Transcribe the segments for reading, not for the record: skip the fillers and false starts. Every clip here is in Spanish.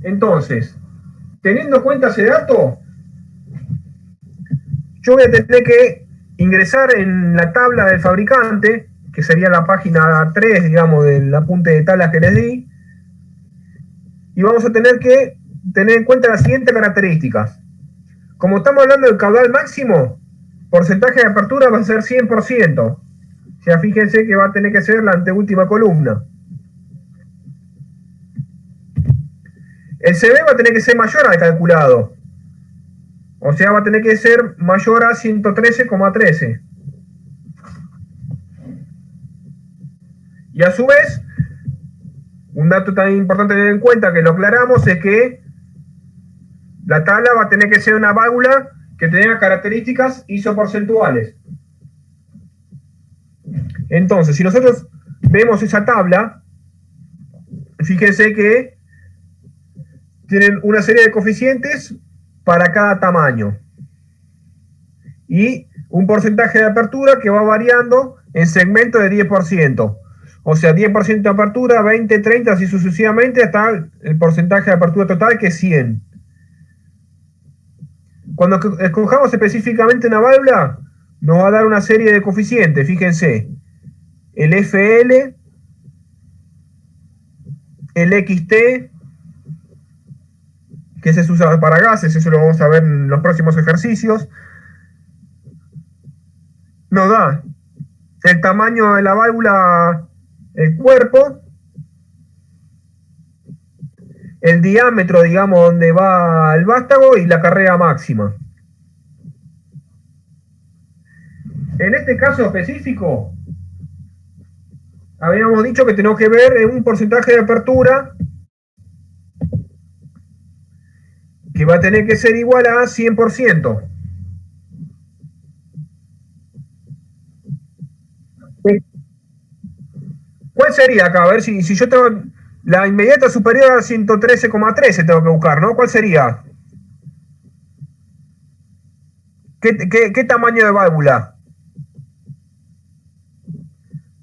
Entonces, teniendo en cuenta ese dato, yo voy a tener que ingresar en la tabla del fabricante, que sería la página 3, digamos, del apunte de tablas que les di, y vamos a tener que tener en cuenta las siguientes características. Como estamos hablando del caudal máximo, porcentaje de apertura va a ser 100%. O sea, fíjense que va a tener que ser la anteúltima columna. El CB va a tener que ser mayor al calculado. O sea, va a tener que ser mayor a 113,13. Y a su vez, un dato tan importante tener en cuenta que lo aclaramos es que la tabla va a tener que ser una válvula que tenga características isoporcentuales. Entonces, si nosotros vemos esa tabla, fíjense que tienen una serie de coeficientes para cada tamaño y un porcentaje de apertura que va variando en segmento de 10%. O sea, 10% de apertura, 20, 30, así sucesivamente, hasta el porcentaje de apertura total, que es 100. Cuando escojamos específicamente una válvula, nos va a dar una serie de coeficientes. Fíjense, el FL, el XT, que se usa para gases, eso lo vamos a ver en los próximos ejercicios. Nos da el tamaño de la válvula, el cuerpo, el diámetro, digamos, donde va el vástago y la carrera máxima. En este caso específico, habíamos dicho que tenemos que ver un porcentaje de apertura que va a tener que ser igual a 100%. ¿Cuál sería acá? A ver si yo tengo la inmediata superior a 113,13 tengo que buscar, ¿no? ¿Cuál sería? ¿Qué tamaño de válvula?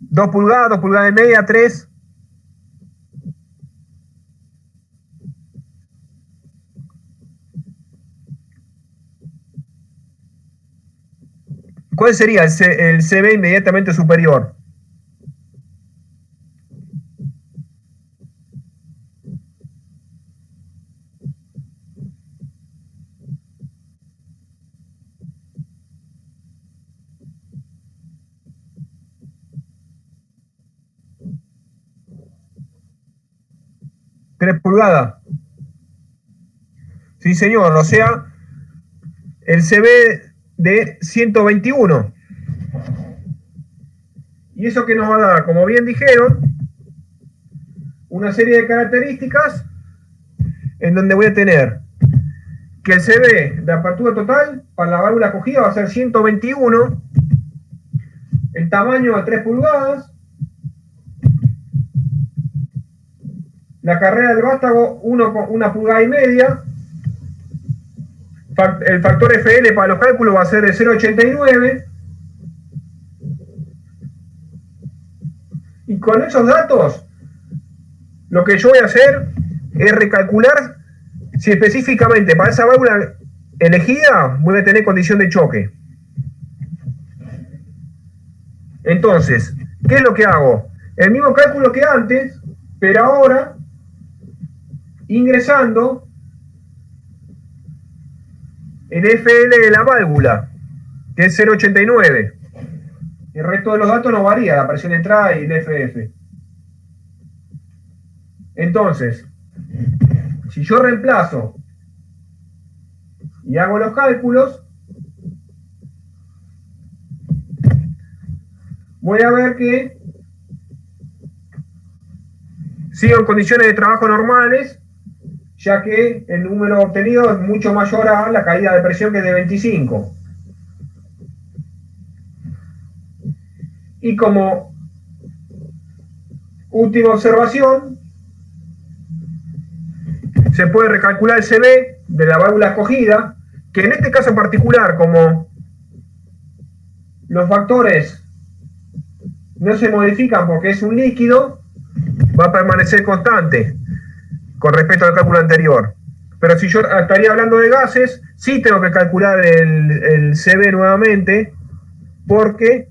2 pulgadas, 2 pulgadas y media, 3. ¿Cuál sería el CB inmediatamente superior? ¿3 pulgadas? Sí, señor, o sea, el CB de 121. ¿Y eso que nos va a dar? Como bien dijeron, una serie de características en donde voy a tener que el CB de apertura total para la válvula acogida va a ser 121, el tamaño a 3 pulgadas, la carrera del vástago 1 pulgada y media, el factor FL para los cálculos va a ser de 0,89, y con esos datos lo que yo voy a hacer es recalcular si específicamente para esa válvula elegida voy a tener condición de choque. Entonces, ¿qué es lo que hago? El mismo cálculo que antes, pero ahora ingresando el FL de la válvula, que es 0,89. El resto de los datos no varía, la presión de entrada y el FF. Entonces, si yo reemplazo y hago los cálculos, voy a ver que sigo en condiciones de trabajo normales, ya que el número obtenido es mucho mayor a la caída de presión, que es de 25. Y como última observación, se puede recalcular el CB de la válvula escogida, que en este caso en particular, como los factores no se modifican porque es un líquido, va a permanecer constante. con respecto al cálculo anterior. Pero si yo estaría hablando de gases, sí tengo que calcular el CB nuevamente, porque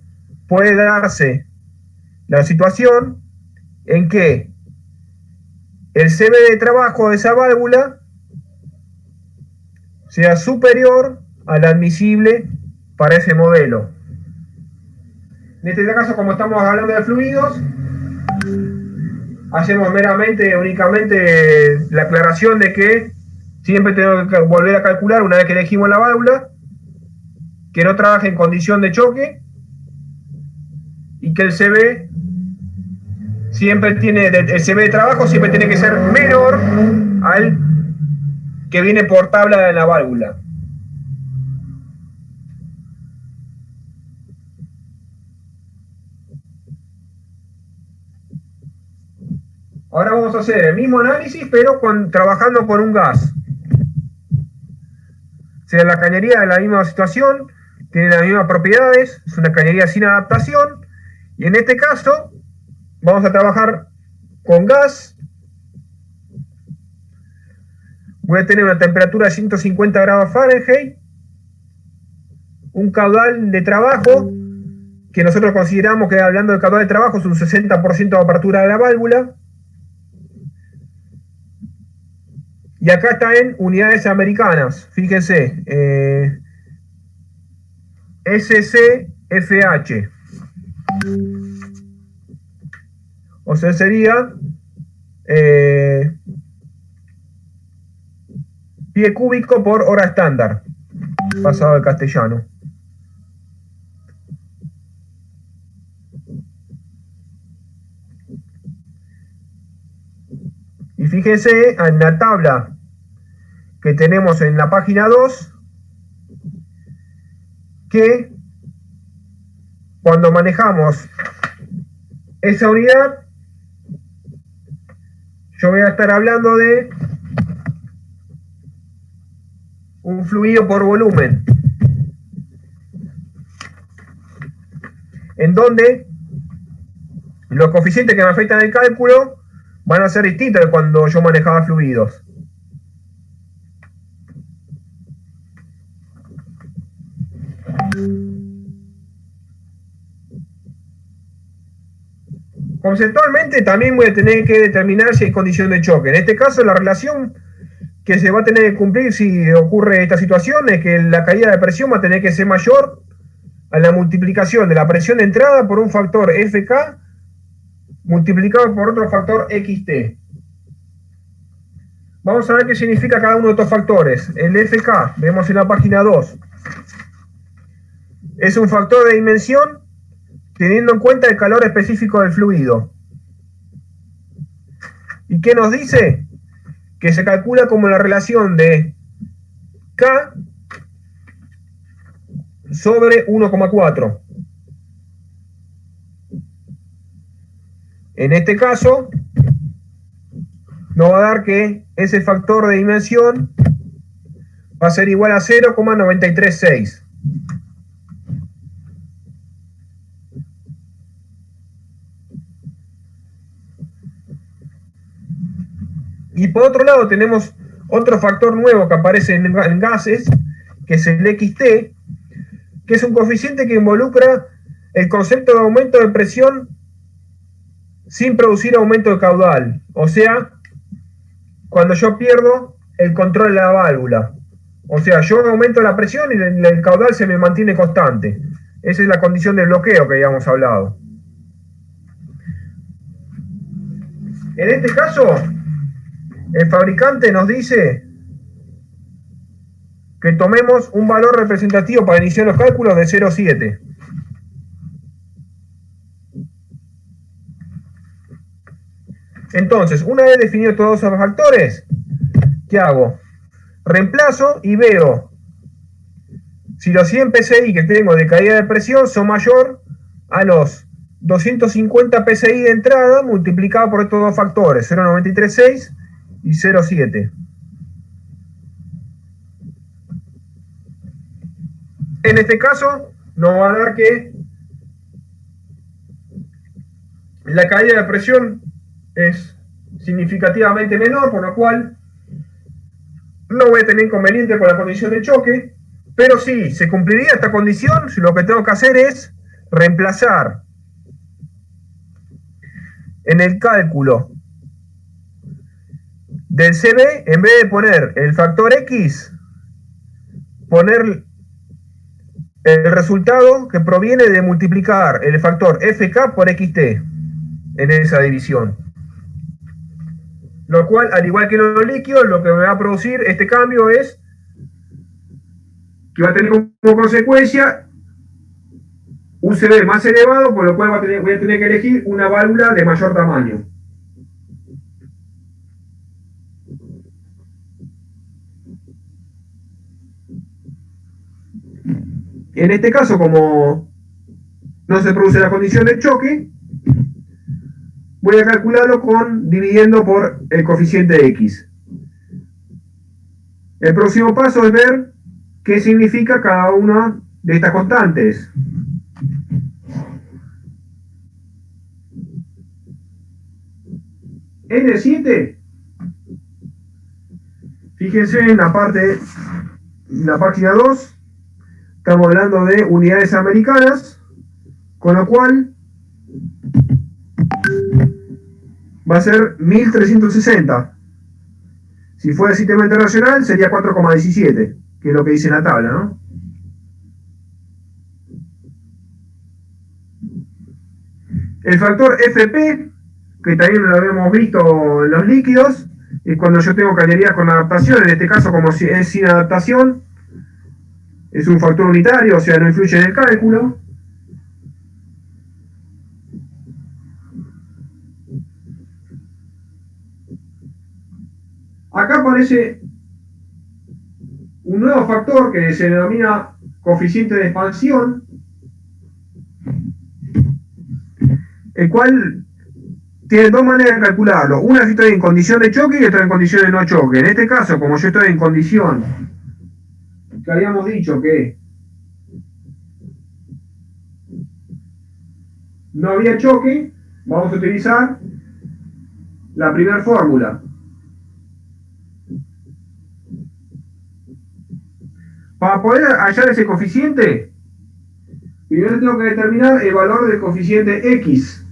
puede darse la situación en que el CB de trabajo de esa válvula sea superior al admisible para ese modelo. En este caso, como estamos hablando de fluidos, hacemos únicamente la aclaración de que siempre tengo que volver a calcular, una vez que elegimos la válvula, que no trabaje en condición de choque y que el CB de trabajo siempre tiene que ser menor al que viene por tabla de la válvula. Ahora vamos a hacer el mismo análisis, pero trabajando con un gas. O sea, la cañería es la misma situación, tiene las mismas propiedades, es una cañería sin adaptación, y en este caso vamos a trabajar con gas. Voy a tener una temperatura de 150 grados Fahrenheit, un caudal de trabajo que nosotros consideramos que, hablando de caudal de trabajo, es un 60% de apertura de la válvula. Y acá está en unidades americanas, fíjense, SCFH. O sea, sería pie cúbico por hora estándar, pasado al castellano. Y fíjense en la tabla que tenemos en la página 2, que cuando manejamos esa unidad, yo voy a estar hablando de un fluido por volumen, en donde los coeficientes que me afectan el cálculo van a ser distintos de cuando yo manejaba fluidos. Conceptualmente también voy a tener que determinar si hay condición de choque. En este caso, la relación que se va a tener que cumplir si ocurre esta situación es que la caída de presión va a tener que ser mayor a la multiplicación de la presión de entrada por un factor FK multiplicado por otro factor XT. Vamos a ver qué significa cada uno de estos factores. El FK, vemos en la página 2, es un factor de dimensión teniendo en cuenta el calor específico del fluido. ¿Y qué nos dice? Que se calcula como la relación de K sobre 1,4. En este caso, nos va a dar que ese factor de dimensión va a ser igual a 0,936. Y por otro lado tenemos otro factor nuevo que aparece en gases, que es el XT, que es un coeficiente que involucra el concepto de aumento de presión sin producir aumento de caudal. O sea, cuando yo pierdo el control de la válvula. O sea, yo aumento la presión y el caudal se me mantiene constante. Esa es la condición de bloqueo que habíamos hablado. En este caso, el fabricante nos dice que tomemos un valor representativo para iniciar los cálculos de 0,7. Entonces, una vez definidos todos esos factores, ¿qué hago? Reemplazo y veo si los 100 PSI que tengo de caída de presión son mayor a los 250 PSI de entrada multiplicado por estos dos factores, 0,936 y 0,7. En este caso, nos va a dar que la caída de presión es significativamente menor, por lo cual no voy a tener inconveniente con la condición de choque, pero sí, se cumpliría esta condición si lo que tengo que hacer es reemplazar en el cálculo del CB, en vez de poner el factor X, poner el resultado que proviene de multiplicar el factor FK por XT en esa división. Lo cual, al igual que en los líquidos, lo que me va a producir este cambio es que va a tener como consecuencia un CB más elevado, por lo cual voy a tener que elegir una válvula de mayor tamaño. En este caso, como no se produce la condición de choque, voy a calcularlo dividiendo por el coeficiente X. El próximo paso es ver qué significa cada una de estas constantes. N7, fíjense en la página 2, estamos hablando de unidades americanas, con lo cual va a ser 1360. Si fuera el sistema internacional sería 4,17, que es lo que dice en la tabla, ¿no? El factor FP, que también lo habíamos visto en los líquidos, es cuando yo tengo cañerías con adaptación. En este caso, como si es sin adaptación, es un factor unitario, o sea, no influye en el cálculo. Acá aparece un nuevo factor que se denomina coeficiente de expansión, el cual tiene dos maneras de calcularlo. Una si estoy en condición de choque y otra en condición de no choque. En este caso, como yo estoy en condición, que habíamos dicho que no había choque, vamos a utilizar la primera fórmula. Para poder hallar ese coeficiente, primero tengo que determinar el valor del coeficiente X.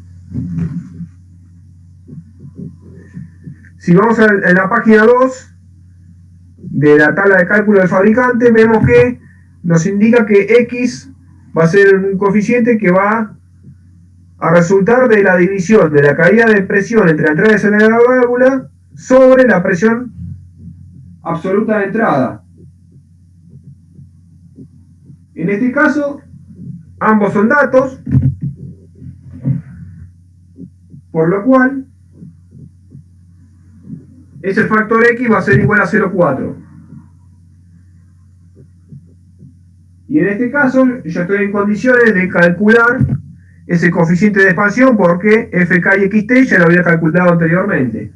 Si vamos en la página 2 de la tabla de cálculo del fabricante, vemos que nos indica que X va a ser un coeficiente que va a resultar de la división de la caída de presión entre la entrada y salida de la válvula sobre la presión absoluta de entrada. En este caso, ambos son datos, por lo cual ese factor X va a ser igual a 0,4. Y en este caso, yo estoy en condiciones de calcular ese coeficiente de expansión porque FK y XT ya lo había calculado anteriormente.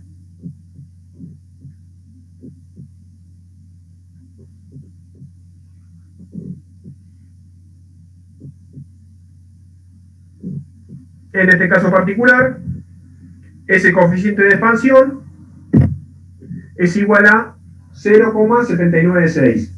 En este caso particular, ese coeficiente de expansión es igual a 0,796.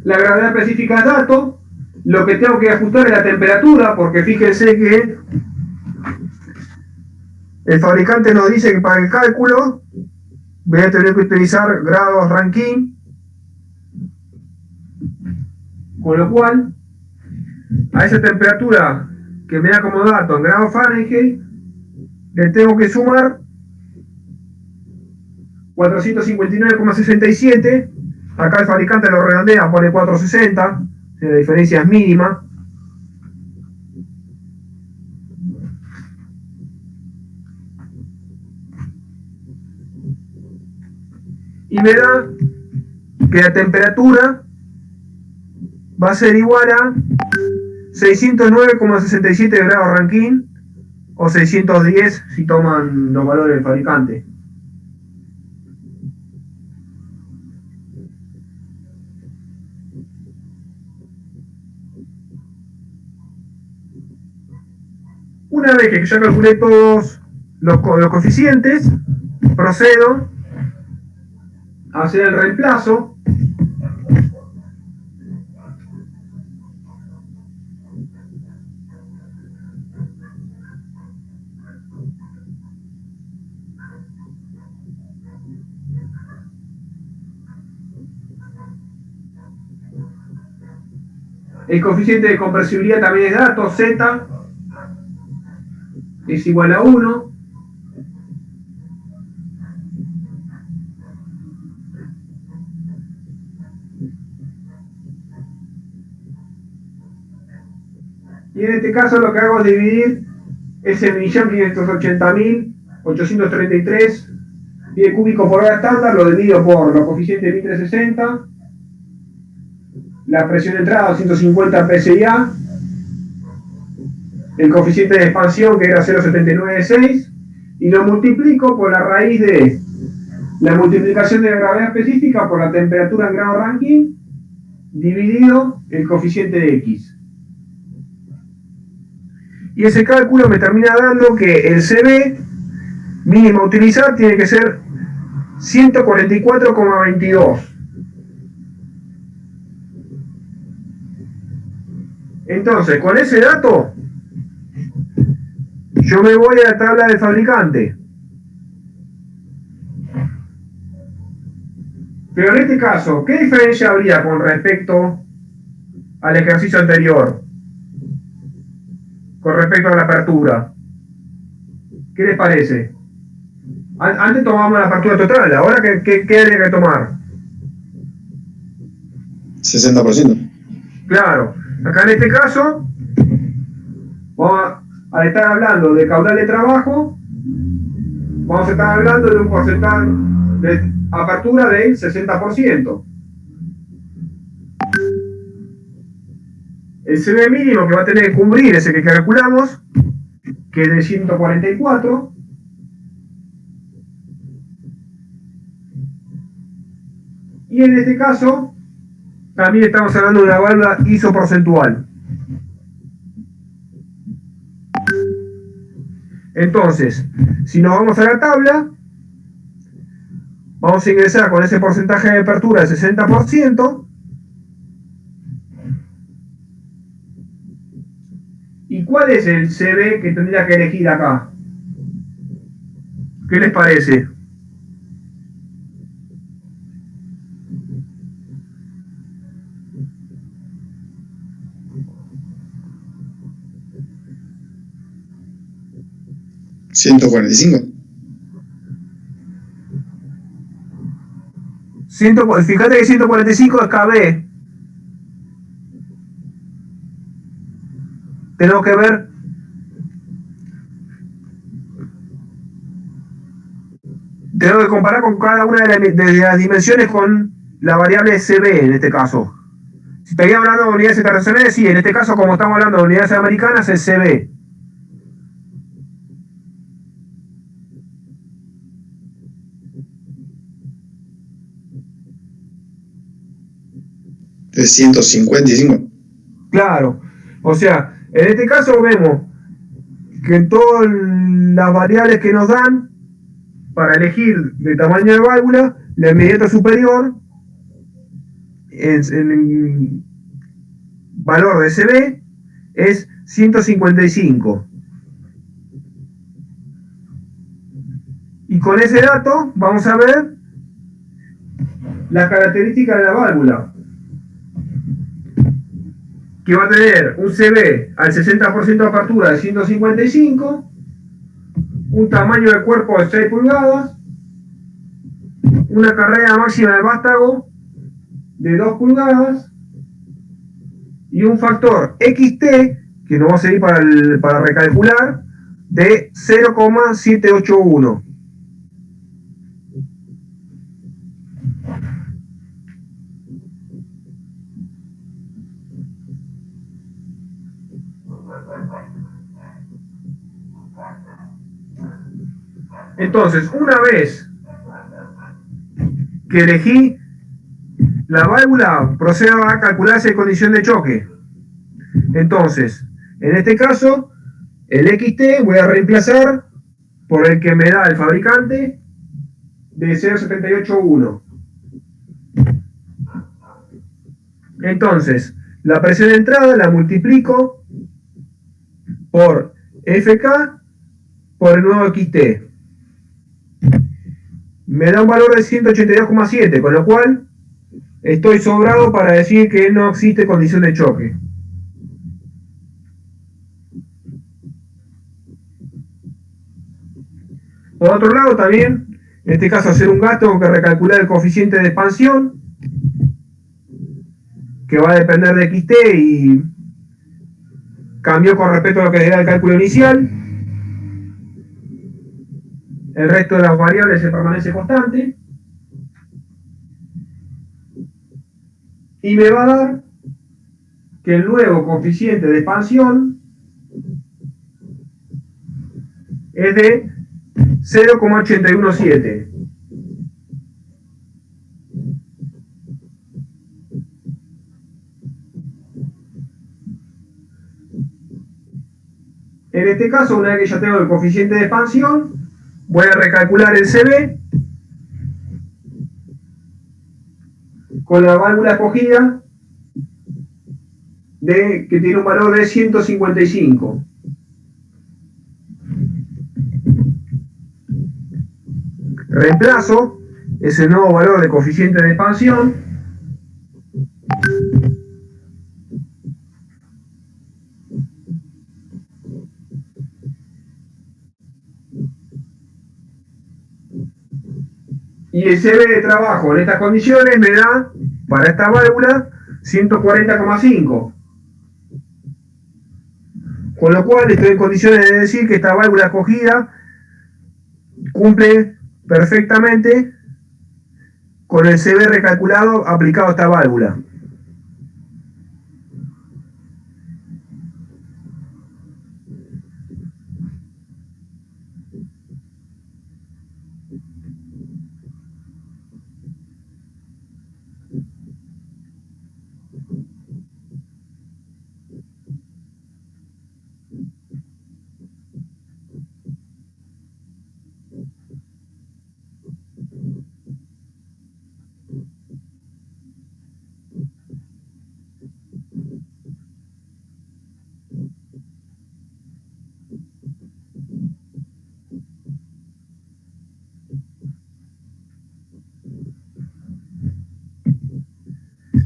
La gravedad específica es dato. Lo que tengo que ajustar es la temperatura, porque fíjense que el fabricante nos dice que para el cálculo voy a tener que utilizar grados Rankine, con lo cual a esa temperatura que me da como dato en grados Fahrenheit le tengo que sumar 459,67. Acá el fabricante lo redondea, pone 460, la diferencia es mínima. Y me da que la temperatura va a ser igual a 609,67 grados Rankine, o 610 si toman los valores del fabricante. Una vez que ya calculé todos los coeficientes, procedo a hacer el reemplazo. El coeficiente de compresibilidad también es dato, Z es igual a 1. Y en este caso lo que hago es dividir ese 1.580.833 pies cúbicos por hora estándar, lo divido por los coeficientes de 1360, la presión de entrada 250 PSI, el coeficiente de expansión que era 0,796 y lo multiplico por la raíz de la multiplicación de la gravedad específica por la temperatura en grado Rankine dividido el coeficiente de X. Y ese cálculo me termina dando que el CB mínimo a utilizar tiene que ser 144,22. Entonces, con ese dato, yo me voy a la tabla del fabricante. Pero en este caso, ¿qué diferencia habría con respecto al ejercicio anterior? Con respecto a la apertura. ¿Qué les parece? Antes tomábamos la apertura total, ahora ¿qué habría que tomar? 60%. Claro, acá en este caso, vamos a estar hablando de caudal de trabajo, vamos a estar hablando de un porcentaje de apertura del 60%. El CB mínimo que va a tener que cubrir ese que calculamos, que es de 144, y en este caso también estamos hablando de una válvula isoporcentual. Entonces, si nos vamos a la tabla, vamos a ingresar con ese porcentaje de apertura del 60%. ¿Y cuál es el CB que tendría que elegir acá? ¿Qué les parece? ¿145? Fíjate que 145 es KB. Tenemos que ver. Tengo que comparar con cada una de las dimensiones con la variable CB en este caso. Si estaría hablando de unidades internacionales, sí, en este caso, como estamos hablando de unidades americanas, es CB. De 155. Claro. O sea, en este caso vemos que todas las variables que nos dan para elegir de tamaño de válvula, la inmediata superior en valor de CB es 155. Y con ese dato vamos a ver las características de la válvula, que va a tener un CB al 60% de apertura de 155, un tamaño de cuerpo de 6 pulgadas, una carrera máxima de vástago de 2 pulgadas y un factor XT, que nos va a servir para recalcular, de 0,781. Entonces, una vez que elegí la válvula, procedo a calcularse condición de choque. Entonces, en este caso, El XT voy a reemplazar por el que me da el fabricante de 0,781. Entonces, la presión de entrada la multiplico por FK por el nuevo XT. Me da un valor de 182,7, con lo cual estoy sobrado para decir que no existe condición de choque. Por otro lado, también, en este caso, hacer un gasto, tengo que recalcular el coeficiente de expansión, que va a depender de XT y cambió con respecto a lo que era el cálculo inicial. El resto de las variables se permanece constante. Y me va a dar que el nuevo coeficiente de expansión es de 0,817. En este caso, una vez que ya tengo el coeficiente de expansión, voy a recalcular el CB con la válvula escogida que tiene un valor de 155. Reemplazo ese nuevo valor de coeficiente de expansión y el CB de trabajo en estas condiciones me da, para esta válvula, 140,5. Con lo cual estoy en condiciones de decir que esta válvula escogida cumple perfectamente con el CB recalculado aplicado a esta válvula.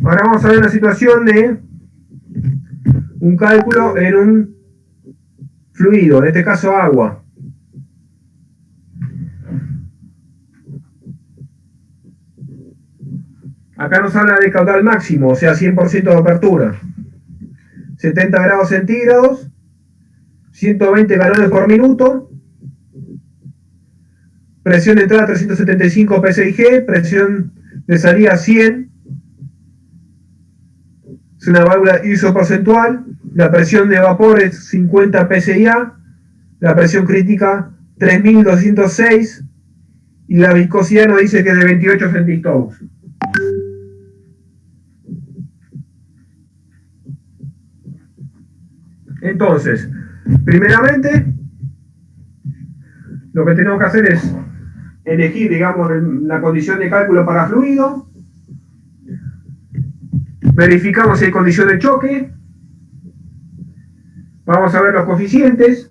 Ahora vamos a ver una situación de un cálculo en un fluido, en este caso agua. Acá nos habla de caudal máximo, o sea 100% de apertura. 70 grados centígrados, 120 galones por minuto, presión de entrada 375 psi, presión de salida 100. Es una válvula isoporcentual. La presión de vapor es 50 psi, la presión crítica 3206 y la viscosidad nos dice que es de 28 centistokes. Entonces, primeramente, lo que tenemos que hacer es elegir, digamos, la condición de cálculo para fluido. Verificamos si hay condición de choque. Vamos a ver los coeficientes.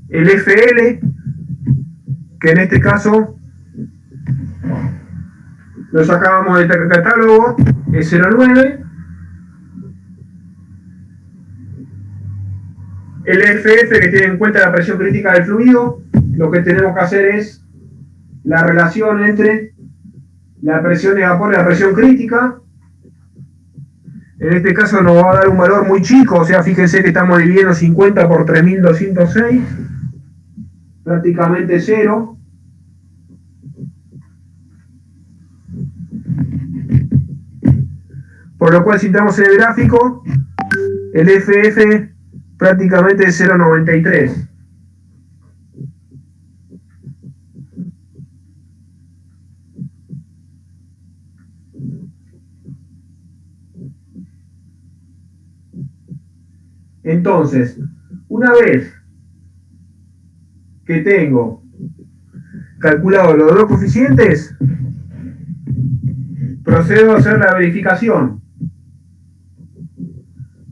El FL, que en este caso lo sacábamos del catálogo, es 0,9. El FF, que tiene en cuenta la presión crítica del fluido, lo que tenemos que hacer es la relación entre la presión de vapor y la presión crítica. En este caso nos va a dar un valor muy chico, o sea, fíjense que estamos dividiendo 50 por 3206, prácticamente 0. Por lo cual, si entramos en el gráfico, el FF prácticamente es 0,93. Entonces, Una vez que tengo calculado los dos coeficientes, procedo a hacer la verificación.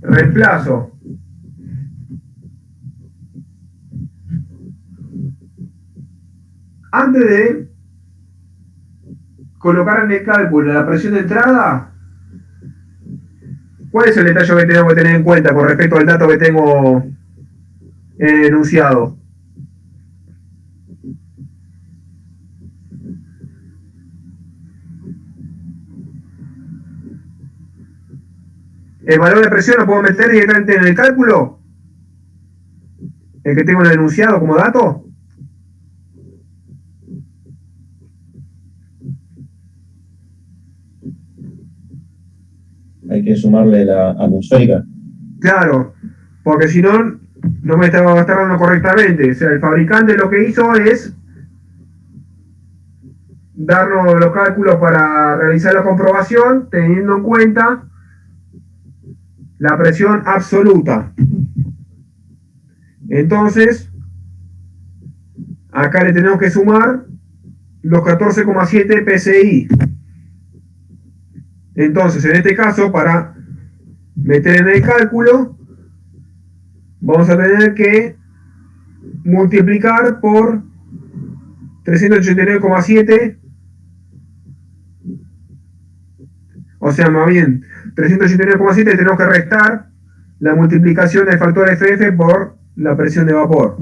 Reemplazo antes de colocar en el cálculo la presión de entrada. ¿Cuál es el detalle que tengo que tener en cuenta con respecto al dato que tengo en el enunciado? ¿El valor de presión lo puedo meter directamente en el cálculo? ¿El que tengo en el enunciado como dato? Hay que sumarle la atmosférica. Claro, porque si no, no me estaba dando correctamente. O sea, el fabricante lo que hizo es darnos los cálculos para realizar la comprobación, teniendo en cuenta la presión absoluta. Entonces, acá le tenemos que sumar los 14,7 PSI. Entonces, en este caso, para meter en el cálculo, vamos a tener que multiplicar por 389,7, o sea, más bien, 389,7 tenemos que restar la multiplicación del factor FF por la presión de vapor.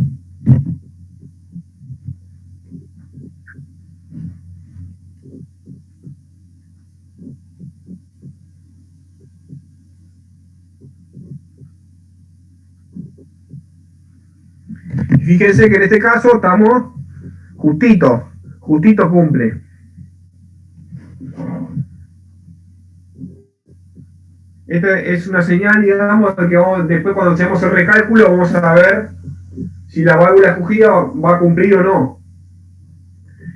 Fíjense que en este caso estamos justito cumple. Esta es una señal, digamos, de que después cuando hacemos el recálculo vamos a ver si la válvula escogida va a cumplir o no.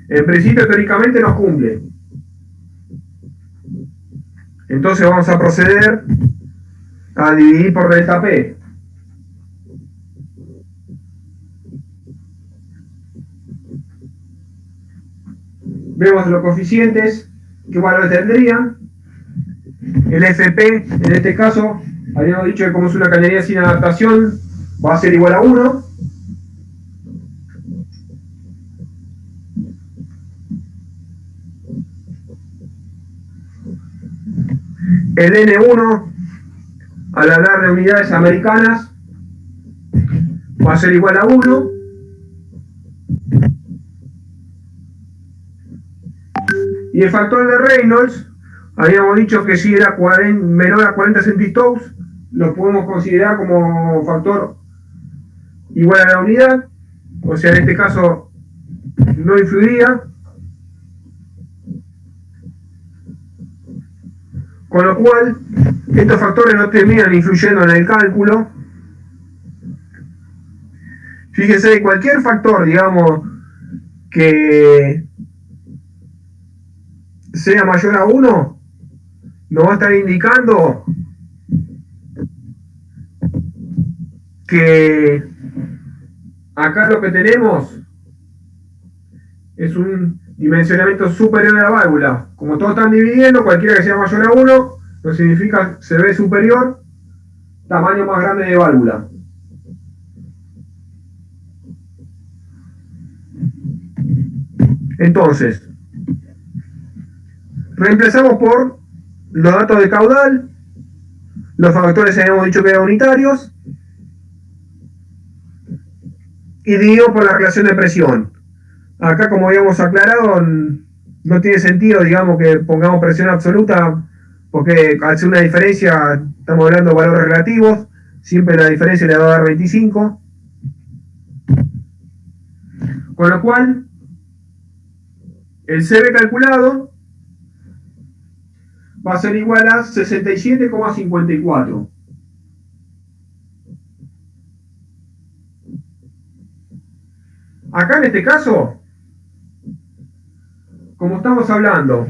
En principio, teóricamente nos cumple. Entonces vamos a proceder a dividir por delta P. Vemos los coeficientes, qué valor tendrían. El FP, en este caso, habíamos dicho que como es una cañería sin adaptación, va a ser igual a 1. El N1, al hablar de unidades americanas, va a ser igual a 1. Y el factor de Reynolds, habíamos dicho que si era menor a 40 centistous, lo podemos considerar como factor igual a la unidad. O sea, en este caso no influiría. Con lo cual, estos factores no terminan influyendo en el cálculo. Fíjense, cualquier factor, digamos, que sea mayor a 1, nos va a estar indicando que acá lo que tenemos es un dimensionamiento superior de la válvula. Como todos están dividiendo, cualquiera que sea mayor a 1, no significa se ve superior, tamaño más grande de válvula. Entonces, reemplazamos por los datos de caudal, los factores habíamos dicho que eran unitarios, y divido por la relación de presión. Acá, como habíamos aclarado, no tiene sentido, digamos, que pongamos presión absoluta, porque al ser una diferencia, estamos hablando de valores relativos, siempre la diferencia le va a dar 25. Con lo cual, el CB calculado va a ser igual a 67,54. Acá en este caso, como estamos hablando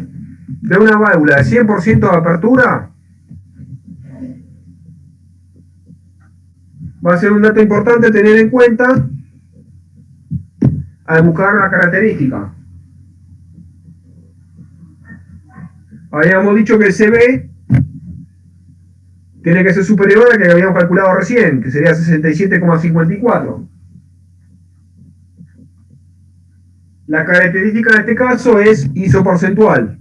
de una válvula de 100% de apertura, va a ser un dato importante tener en cuenta al buscar la característica. Habíamos dicho que el CB tiene que ser superior al que habíamos calculado recién, que sería 67,54. La característica de este caso es isoporcentual.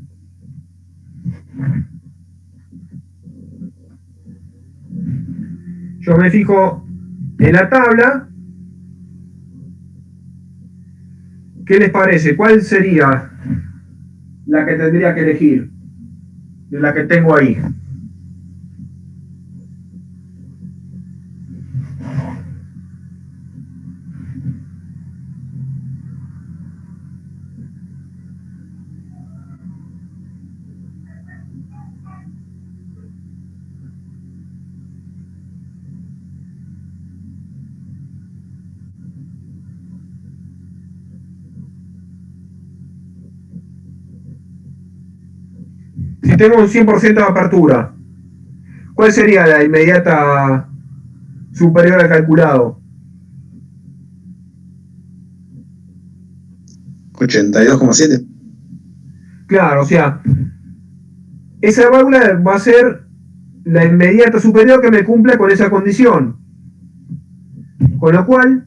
Yo me fijo en la tabla. ¿Qué les parece? ¿Cuál sería la que tendría que elegir de la que tengo ahí? Si tengo un 100% de apertura, ¿cuál sería la inmediata superior al calculado? 82,7. Claro, o sea, esa válvula va a ser la inmediata superior que me cumpla con esa condición. Con lo cual,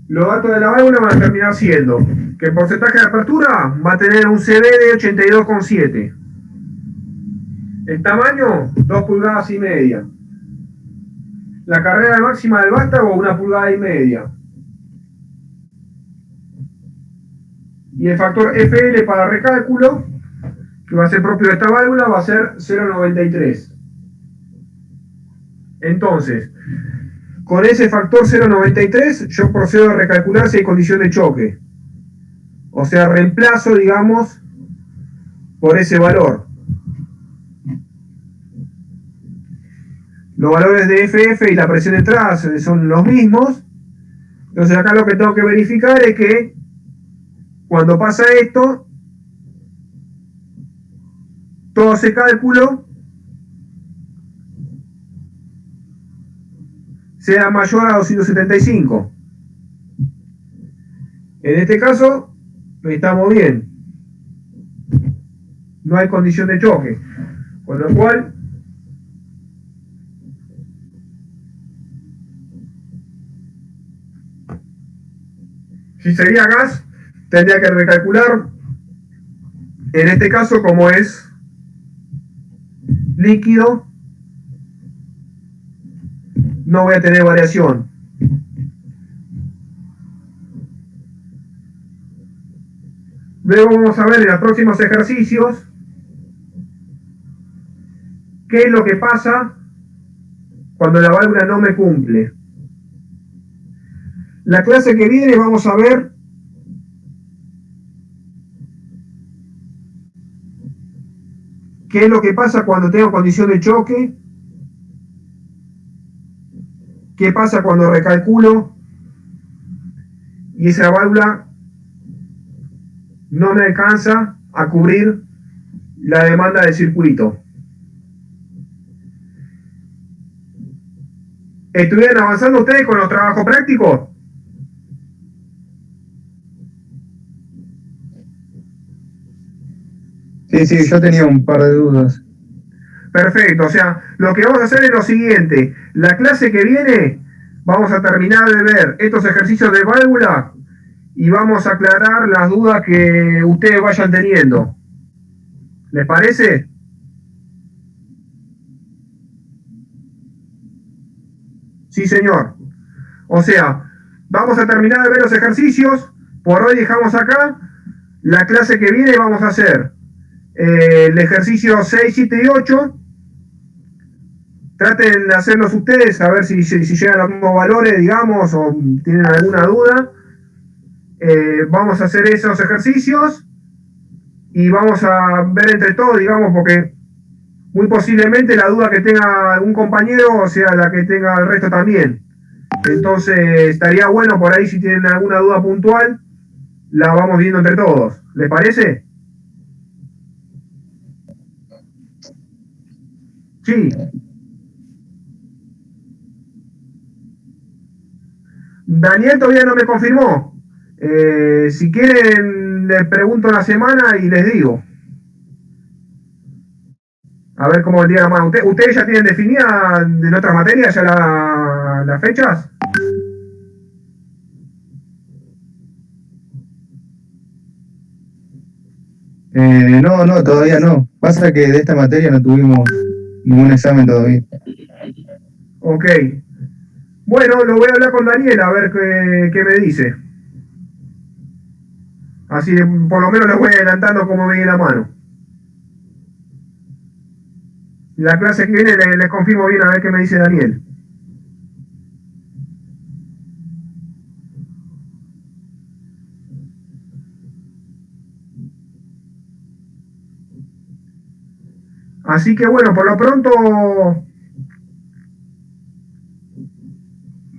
los datos de la válvula van a terminar siendo que el porcentaje de apertura va a tener un CB de 82,7. El tamaño, 2 pulgadas y media. La carrera máxima del vástago, 1,5 pulgadas. Y el factor FL para recálculo, que va a ser propio de esta válvula, va a ser 0,93. Entonces, con ese factor 0,93 yo procedo a recalcular si hay condición de choque. O sea, reemplazo, digamos, por ese valor. Los valores de FF y la presión de entrada son los mismos. Entonces acá lo que tengo que verificar es que cuando pasa esto, todo ese cálculo sea mayor a 275. En este caso, estamos bien. No hay condición de choque. Con lo cual, si sería gas, tendría que recalcular. En este caso, como es líquido, no voy a tener variación. Luego vamos a ver en los próximos ejercicios qué es lo que pasa cuando la válvula no me cumple. La clase que viene vamos a ver qué es lo que pasa cuando tengo condición de choque, qué pasa cuando recalculo y esa válvula no me alcanza a cubrir la demanda del circuito. ¿Estuvieron avanzando ustedes con los trabajos prácticos? Sí, yo tenía un par de dudas. Perfecto, o sea, lo que vamos a hacer es lo siguiente. La clase que viene vamos a terminar de ver estos ejercicios de válvula y vamos a aclarar las dudas que ustedes vayan teniendo. ¿Les parece? Sí, señor. O sea, vamos a terminar de ver los ejercicios. Por hoy dejamos acá. La clase que viene vamos a hacer el ejercicio 6, 7 y 8. Traten de hacerlos ustedes, a ver si llegan a los mismos valores, digamos, o tienen alguna duda. Vamos a hacer esos ejercicios y vamos a ver entre todos, digamos, porque muy posiblemente la duda que tenga algún compañero sea la que tenga el resto también. Entonces estaría bueno por ahí, si tienen alguna duda puntual, la vamos viendo entre todos. ¿Les parece? Sí. Daniel todavía no me confirmó. Si quieren, le pregunto en la semana y les digo. A ver cómo el día de la mano. ¿Ustedes ya tienen definida en otras materias ya las fechas? No, todavía no. Pasa que de esta materia no tuvimos ningún examen todavía. Ok. Bueno, lo voy a hablar con Daniel a ver qué me dice. Así por lo menos les voy adelantando cómo me viene la mano. La clase que viene les confirmo bien a ver qué me dice Daniel. Así que bueno, por lo pronto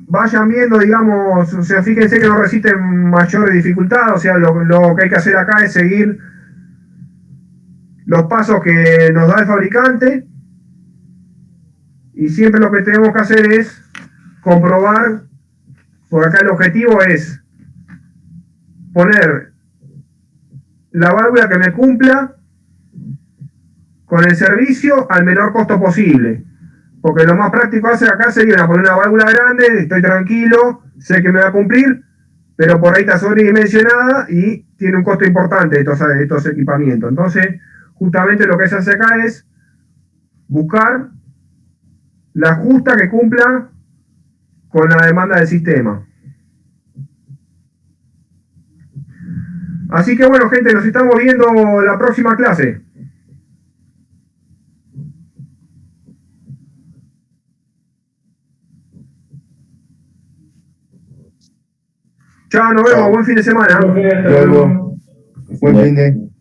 vayan viendo, digamos, o sea, fíjense que no resisten mayor dificultad, o sea, lo que hay que hacer acá es seguir los pasos que nos da el fabricante y siempre lo que tenemos que hacer es comprobar, por acá el objetivo es poner la válvula que me cumpla con el servicio al menor costo posible. Porque lo más práctico hacer acá sería poner una válvula grande, estoy tranquilo, sé que me va a cumplir, pero por ahí está sobredimensionada y tiene un costo importante estos equipamientos. Entonces, justamente lo que se hace acá es buscar la justa que cumpla con la demanda del sistema. Así que bueno, gente, nos estamos viendo la próxima clase. Chao, nos vemos, buen fin de semana. Luego, buen fin de.